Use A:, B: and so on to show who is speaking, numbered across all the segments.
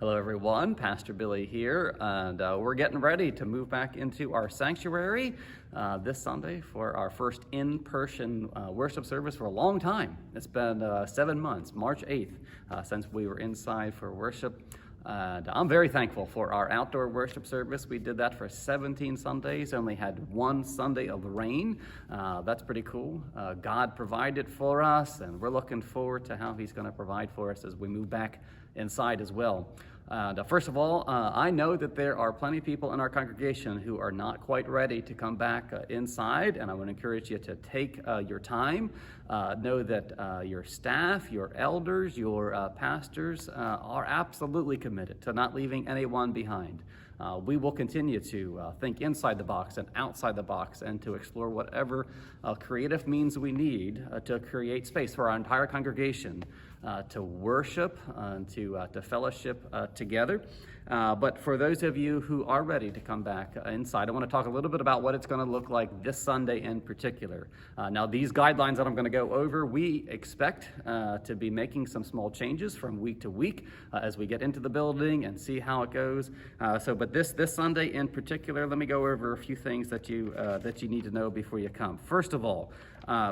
A: Hello everyone, Pastor Billy here, and we're getting ready to move back into our sanctuary this Sunday for our first in-person worship service for a long time. It's been 7 months, March 8th, since we were inside for worship. And I'm very thankful for our outdoor worship service. We did that for 17 Sundays, only had one Sunday of rain. That's pretty cool. God provided for us, and we're looking forward to how He's going to provide for us as we move back inside as well. First of all, I know that there are plenty of people in our congregation who are not quite ready to come back inside, and I want to encourage you to take your time. Know that your staff, your elders, your pastors are absolutely committed to not leaving anyone behind. We will continue to think inside the box and outside the box and to explore whatever creative means we need to create space for our entire congregation to worship and to fellowship together. But for those of you who are ready to come back inside, I want to talk a little bit about what it's going to look like this Sunday in particular. Now, these guidelines that I'm going to go over, we expect to be making some small changes from week to week as we get into the building and see how it goes. But this Sunday in particular, let me go over a few things that you need to know before you come. First of all,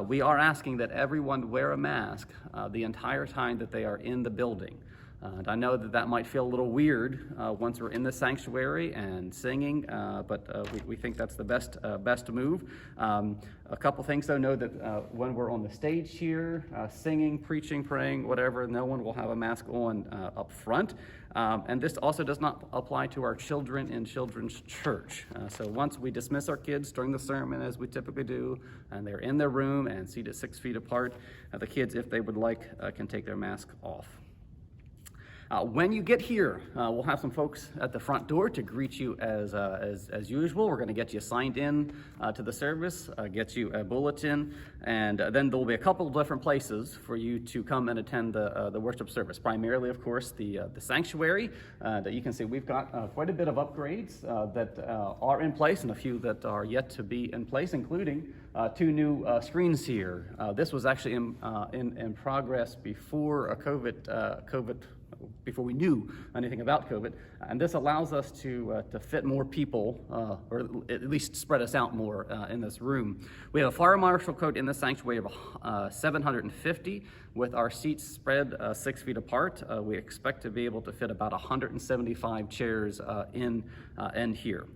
A: we are asking that everyone wear a mask the entire time that they are in the building. And I know that might feel a little weird once we're in the sanctuary and singing, but we think that's the best move. A couple things though, know that when we're on the stage here, singing, preaching, praying, whatever, no one will have a mask on up front. And this also does not apply to our children in children's church. So once we dismiss our kids during the sermon, as we typically do, and they're in their room and seated 6 feet apart, the kids, if they would like, can take their mask off. When you get here, we'll have some folks at the front door to greet you as usual. We're going to get you signed in to the service, get you a bulletin, and then there'll be a couple of different places for you to come and attend the worship service. Primarily, of course, the sanctuary that you can see. We've got quite a bit of upgrades that are in place and a few that are yet to be in place, including 2 new screens here. This was actually in progress before COVID. Before we knew anything about COVID, and this allows us to fit more people, or at least spread us out more in this room. We have a fire marshal code in the sanctuary of 750, with our seats spread 6 feet apart. We expect to be able to fit about 175 chairs in here.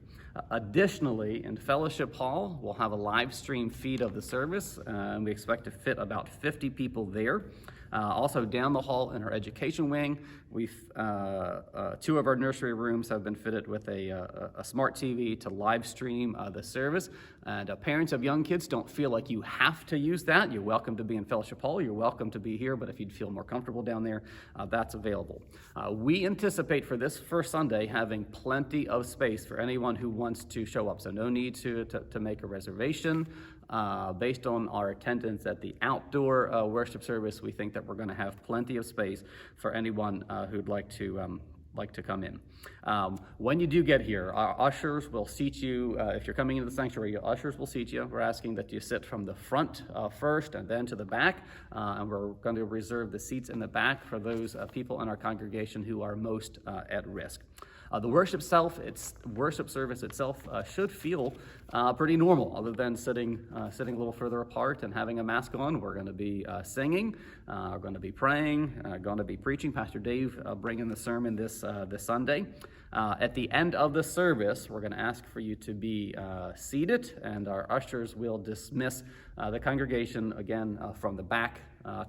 A: Additionally, in Fellowship Hall, we'll have a live stream feed of the service, and we expect to fit about 50 people there. Also down the hall in our education wing, 2 of our nursery rooms have been fitted with a smart TV to live stream the service. And parents of young kids, don't feel like you have to use that. You're welcome to be in Fellowship Hall. You're welcome to be here, but if you'd feel more comfortable down there, that's available. We anticipate for this first Sunday having plenty of space for anyone who wants to show up. So no need to make a reservation. Based on our attendance at the outdoor worship service, we think that we're going to have plenty of space for anyone who'd like to come in. When you do get here, our ushers will seat you. If you're coming into the sanctuary, your ushers will seat you. We're asking that you sit from the front first and then to the back, and we're going to reserve the seats in the back for those people in our congregation who are most at risk. The worship service itself should feel pretty normal, other than sitting a little further apart and having a mask on. We're going to be singing, we're going to be praying, going to be preaching. Pastor Dave bringing the sermon this Sunday. At the end of the service, we're going to ask for you to be seated, and our ushers will dismiss the congregation again from the back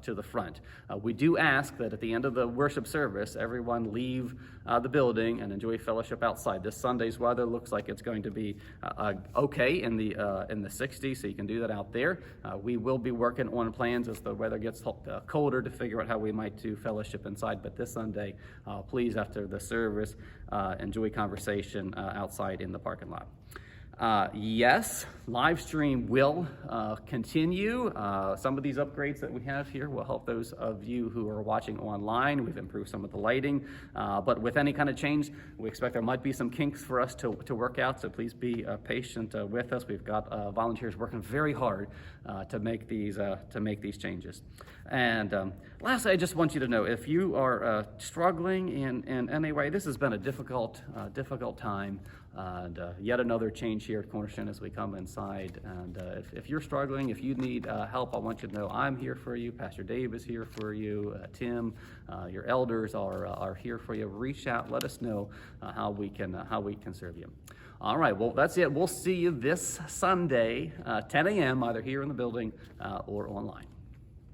A: to the front. We do ask that at the end of the worship service, everyone leave the building and enjoy fellowship outside. This Sunday's weather looks like it's going to be okay in the 60s, so you can do that out there. We will be working on plans as the weather gets colder to figure out how we might do fellowship inside. But this Sunday, please, after the service, enjoy conversation outside in the parking lot. Yes, live stream will continue. Some of these upgrades that we have here will help those of you who are watching online. We've improved some of the lighting, but with any kind of change, we expect there might be some kinks for us to work out, so please be patient with us. We've got volunteers working very hard to make these changes. And lastly, I just want you to know, if you are struggling in any way, this has been a difficult time, and yet another change here at Cornerstone as we come inside. And if you're struggling, if you need help, I want you to know I'm here for you. Pastor Dave is here for you. Tim, your elders are here for you. Reach out, let us know how we can serve you. All right, well, that's it. We'll see you this Sunday, 10 a.m., either here in the building or online.